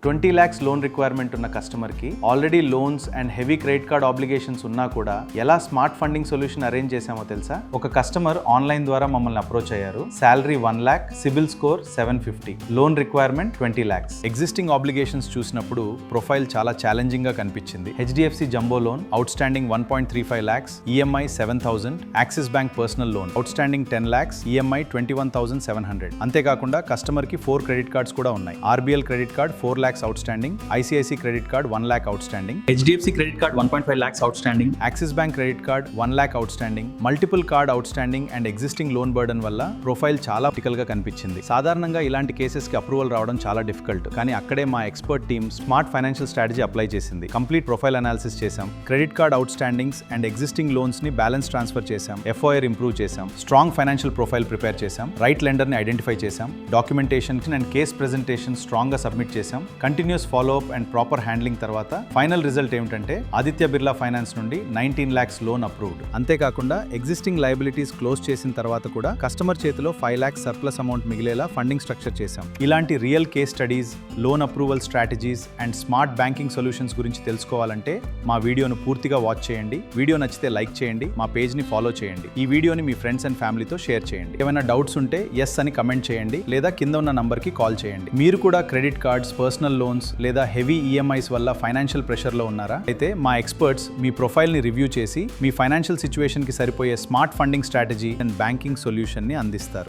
20 lakhs loan requirement ఉన్న customer కి already loans and heavy credit card obligations ఉన్నా కూడా ఎలా స్మార్ట్ ఫండింగ్ సొల్యూషన్ అరేంజ్ చేసామో తెలుసా? ఒక కస్టమర్ ఆన్లైన్ ద్వారా మమ్మల్ని అప్రోచ్ అయ్యారు. Salary 1 lakh, CIBIL score 750, loan requirement 20 lakhs. Existing obligations చూసినప్పుడు ప్రొఫైల్ చాలా ఛాలెంజింగ్ గా కనిపించింది. HDFC jumbo loan out standing 1.35 lakhs, EMI 7,000, axis bank personal loan out standing 10 lakhs, EMI 21,700. అంతేకాకుండా కస్టమర్ కి 4 క్రెడిట్ కార్డ్స్ కూడా ఉన్నాయి. RBL credit card 4 lakhs outstanding, ICICI credit card 1 lakh outstanding, HDFC credit card 1.5 lakhs outstanding, axis bank credit card 1 lakh outstanding. Multiple card outstanding and existing loan burden వల్ల profile చాలా critical గా కనిపించింది. సాధారణంగా ఇలాంటి cases కి approval రావడం చాలా difficult, కానీ అక్కడే మా expert team smart financial strategy apply చేసింది. కంప్లీట్ ప్రొఫైల్ అనాలిసిస్ చేసాం, credit card outstandings and existing loans ని బ్యాలెన్స్ ట్రాన్స్ఫర్ చేసాం, ఎఫ్ఓఆర్ ఇంప్రూవ్ చేసాం, స్ట్రాంగ్ ఫైనాన్షియల్ ప్రొఫైల్ ప్రిపేర్ చేసాం, రైట్ లెండర్ ని ఐడెంటిఫై చేసాం, documentation and case presentation strong గా submit చేసాం. Continuous follow up and proper handling తర్వాత ఫైనల్ రిజల్ట్ ఏమిటంటే ఆదిత్య బిర్లా ఫైనాన్స్ నుండి 19 lakhs లోన్ అప్రూవ్డ్. అంతేకాకుండా ఎగ్జిస్టింగ్ లయబిలిటీస్ క్లోజ్ చేసిన తర్వాత కూడా కస్టమర్ చేతిలో 5 lakhs సర్ప్లస్ అమౌంట్ మిగిలేలా ఫండింగ్ స్ట్రక్చర్ చేశాం. ఇలాంటి real case studies, loan approval strategies and smart banking solutions గురించి తెలుసుకోవాలంటే మా వీడియోను పూర్తిగా వాచ్ చేయండి. వీడియో నచ్చితే లైక్ చేయండి, మా పేజ్ ని ఫాలో చేయండి, ఈ వీడియోని మీ ఫ్రెండ్స్ అండ్ ఫ్యామిలీతో షేర్ చేయండి. ఏమైనా డౌట్స్ ఉంటే ఎస్ అని కమెంట్ చేయండి లేదా కింద ఉన్న నంబర్ కి కాల్ చేయండి. మీరు కూడా క్రెడిట్ కార్డ్స్, పర్సనల్ లోన్స్ లేదా హెవీ ఈఎంఐస్ వల్ల ఫైనాన్షియల్ ప్రెషర్ లో ఉన్నారా? అయితే మా ఎక్స్పర్ట్స్ మీ ప్రొఫైల్ ని రివ్యూ చేసి మీ ఫైనాన్షియల్ సిచ్యువేషన్ కి సరిపోయే smart funding strategy and banking solution ని అందిస్తారు.